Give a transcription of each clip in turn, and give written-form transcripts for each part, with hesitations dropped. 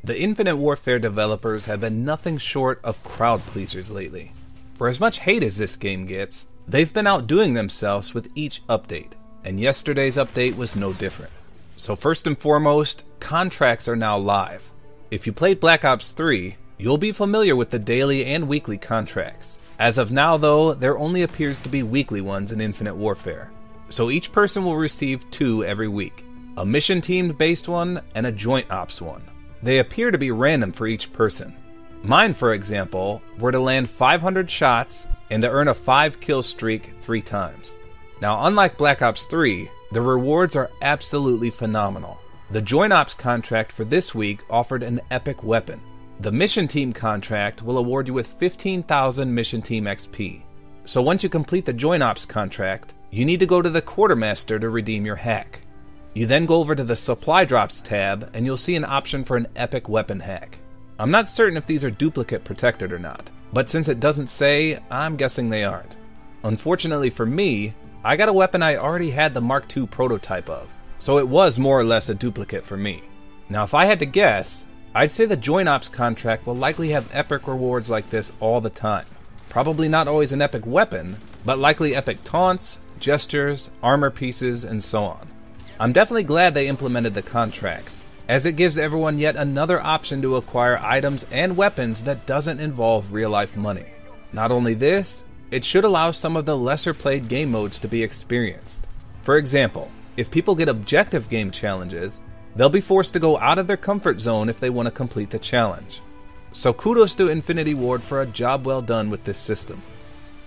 The Infinite Warfare developers have been nothing short of crowd pleasers lately. For as much hate as this game gets, they've been outdoing themselves with each update, and yesterday's update was no different. So first and foremost, contracts are now live. If you played Black Ops 3, you'll be familiar with the daily and weekly contracts. As of now though, there only appears to be weekly ones in Infinite Warfare. So each person will receive 2 every week, a mission teamed based one and a joint ops one. They appear to be random for each person. Mine, for example, were to land 500 shots and to earn a 5 kill streak 3 times. Now, unlike Black Ops 3, the rewards are absolutely phenomenal. The Joint Ops contract for this week offered an epic weapon. The Mission Team contract will award you with 15,000 Mission Team XP. So once you complete the Joint Ops contract, you need to go to the Quartermaster to redeem your hack. You then go over to the Supply Drops tab and you'll see an option for an epic weapon hack. I'm not certain if these are duplicate protected or not, but since it doesn't say, I'm guessing they aren't. Unfortunately for me, I got a weapon I already had the Mark II prototype of, so it was more or less a duplicate for me. Now if I had to guess, I'd say the Joint Ops contract will likely have epic rewards like this all the time. Probably not always an epic weapon, but likely epic taunts, gestures, armor pieces, and so on. I'm definitely glad they implemented the contracts, as it gives everyone yet another option to acquire items and weapons that doesn't involve real-life money. Not only this, it should allow some of the lesser played game modes to be experienced. For example, if people get objective game challenges, they'll be forced to go out of their comfort zone if they want to complete the challenge. So kudos to Infinity Ward for a job well done with this system.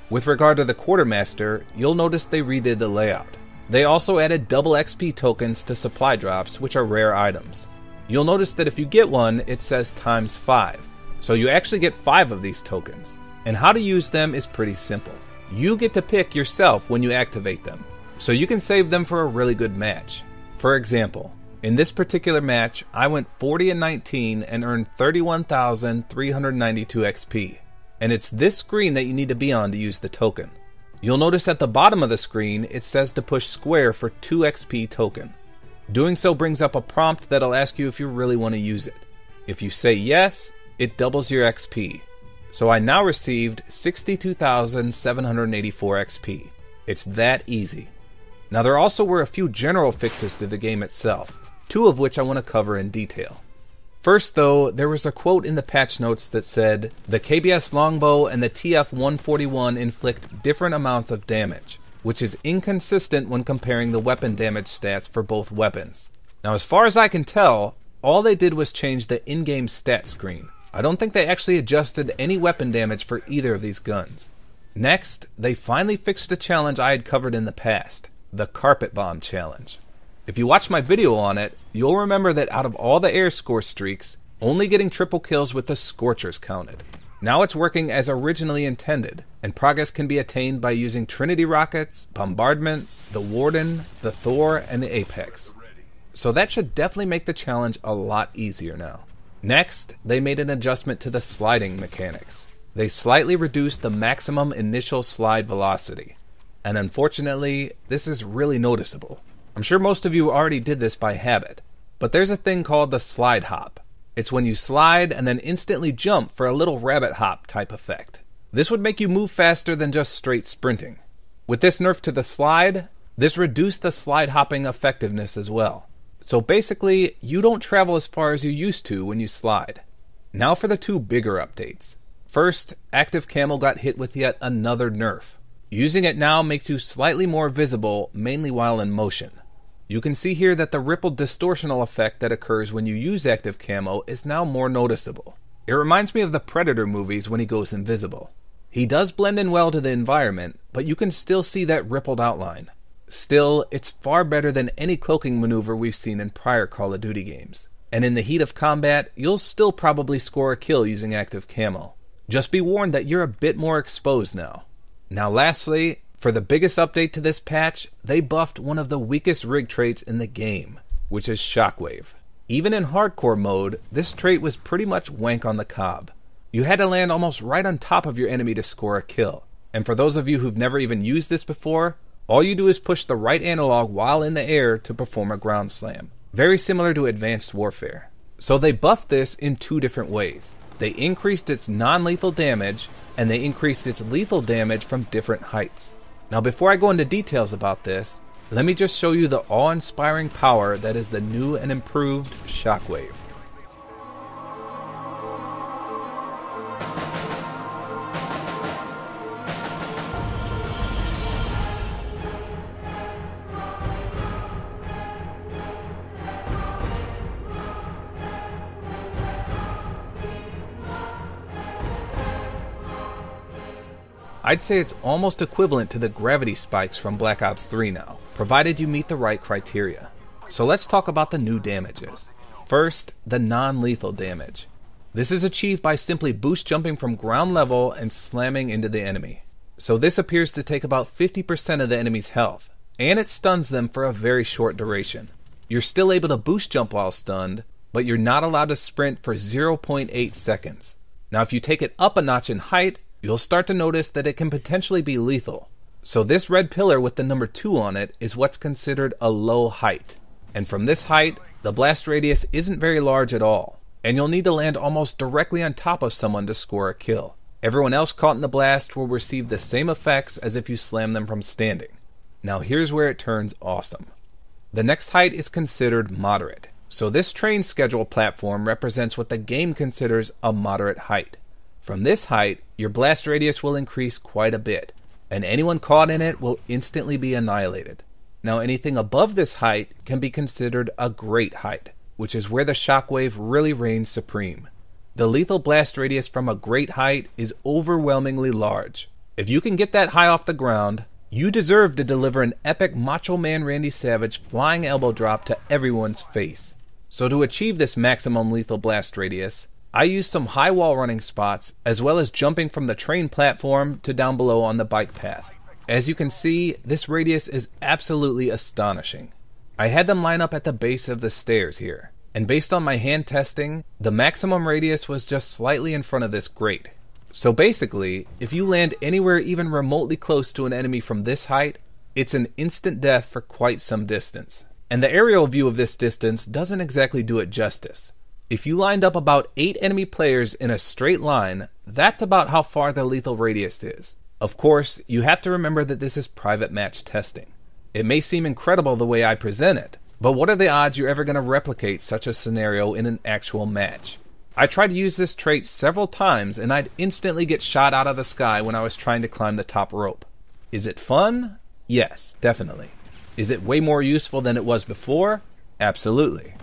With regard to the Quartermaster, you'll notice they redid the layout. They also added double XP tokens to supply drops, which are rare items. You'll notice that if you get one, it says ×5. So you actually get 5 of these tokens. And how to use them is pretty simple. You get to pick yourself when you activate them, so you can save them for a really good match. For example, in this particular match, I went 40 and 19 and earned 31,392 XP. And it's this screen that you need to be on to use the token. You'll notice at the bottom of the screen, it says to push square for 2 XP token. Doing so brings up a prompt that'll ask you if you really want to use it. If you say yes, it doubles your XP. So I now received 62,784 XP. It's that easy. Now there also were a few general fixes to the game itself, 2 of which I want to cover in detail. First though, there was a quote in the patch notes that said, "The KBS longbow and the TF-141 inflict different amounts of damage," which is inconsistent when comparing the weapon damage stats for both weapons. Now as far as I can tell, all they did was change the in-game stat screen. I don't think they actually adjusted any weapon damage for either of these guns. Next, they finally fixed a challenge I had covered in the past, the Carpet Bomb challenge. If you watch my video on it, you'll remember that out of all the air score streaks, only getting triple kills with the Scorchers counted. Now it's working as originally intended, and progress can be attained by using Trinity rockets, Bombardment, the Warden, the Thor, and the Apex. So that should definitely make the challenge a lot easier now. Next, they made an adjustment to the sliding mechanics. They slightly reduced the maximum initial slide velocity. And unfortunately, this is really noticeable. I'm sure most of you already did this by habit, but there's a thing called the slide hop. It's when you slide and then instantly jump for a little rabbit hop type effect. This would make you move faster than just straight sprinting. With this nerf to the slide, this reduced the slide hopping effectiveness as well. So basically, you don't travel as far as you used to when you slide. Now for the 2 bigger updates. First, active camo got hit with yet another nerf. Using it now makes you slightly more visible, mainly while in motion. You can see here that the rippled distortional effect that occurs when you use active camo is now more noticeable. It reminds me of the Predator movies when he goes invisible. He does blend in well to the environment, but you can still see that rippled outline. Still, it's far better than any cloaking maneuver we've seen in prior Call of Duty games. And in the heat of combat, you'll still probably score a kill using active camo. Just be warned that you're a bit more exposed now. Now lastly, for the biggest update to this patch, they buffed one of the weakest rig traits in the game, which is Shockwave. Even in hardcore mode, this trait was pretty much wank on the cob. You had to land almost right on top of your enemy to score a kill. And for those of you who've never even used this before, all you do is push the right analog while in the air to perform a ground slam. Very similar to Advanced Warfare. So they buffed this in two different ways. They increased its non-lethal damage, and they increased its lethal damage from different heights. Now before I go into details about this, let me just show you the awe-inspiring power that is the new and improved Shockwave. I'd say it's almost equivalent to the gravity spikes from Black Ops 3 now, provided you meet the right criteria. So let's talk about the new damages. First, the non-lethal damage. This is achieved by simply boost jumping from ground level and slamming into the enemy. So this appears to take about 50% of the enemy's health, and it stuns them for a very short duration. You're still able to boost jump while stunned, but you're not allowed to sprint for 0.8 seconds. Now if you take it up a notch in height, you'll start to notice that it can potentially be lethal. So this red pillar with the number 2 on it is what's considered a low height. And from this height, the blast radius isn't very large at all, and you'll need to land almost directly on top of someone to score a kill. Everyone else caught in the blast will receive the same effects as if you slam them from standing. Now here's where it turns awesome. The next height is considered moderate. So this train schedule platform represents what the game considers a moderate height. From this height, your blast radius will increase quite a bit, and anyone caught in it will instantly be annihilated. Now anything above this height can be considered a great height, which is where the Shockwave really reigns supreme. The lethal blast radius from a great height is overwhelmingly large. If you can get that high off the ground, you deserve to deliver an epic Macho Man Randy Savage flying elbow drop to everyone's face. So to achieve this maximum lethal blast radius, I used some high wall running spots, as well as jumping from the train platform to down below on the bike path. As you can see, this radius is absolutely astonishing. I had them line up at the base of the stairs here, and based on my hand testing, the maximum radius was just slightly in front of this grate. So basically, if you land anywhere even remotely close to an enemy from this height, it's an instant death for quite some distance. And the aerial view of this distance doesn't exactly do it justice. If you lined up about 8 enemy players in a straight line, that's about how far the lethal radius is. Of course, you have to remember that this is private match testing. It may seem incredible the way I present it, but what are the odds you're ever going to replicate such a scenario in an actual match? I tried to use this trait several times and I'd instantly get shot out of the sky when I was trying to climb the top rope. Is it fun? Yes, definitely. Is it way more useful than it was before? Absolutely.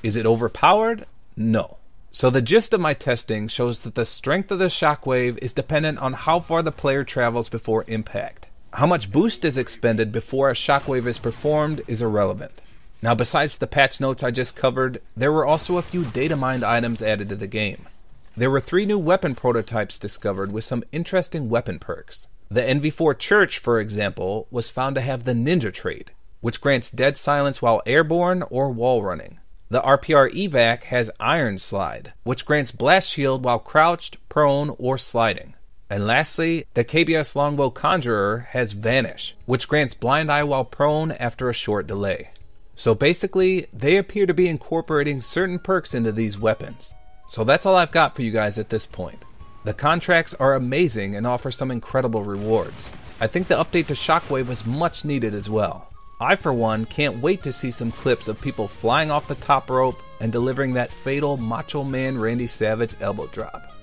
Is it overpowered? No. So the gist of my testing shows that the strength of the Shockwave is dependent on how far the player travels before impact. How much boost is expended before a Shockwave is performed is irrelevant. Now besides the patch notes I just covered, there were also a few data mined items added to the game. There were 3 new weapon prototypes discovered with some interesting weapon perks. The NV4 Church, for example, was found to have the Ninja trait, which grants dead silence while airborne or wall running. The RPR Evac has Iron Slide, which grants blast shield while crouched, prone, or sliding. And lastly, the KBS Longbow Conjurer has Vanish, which grants blind eye while prone after a short delay. So basically, they appear to be incorporating certain perks into these weapons. So that's all I've got for you guys at this point. The contracts are amazing and offer some incredible rewards. I think the update to Shockwave was much needed as well. I, for one, can't wait to see some clips of people flying off the top rope and delivering that fatal Macho Man Randy Savage elbow drop.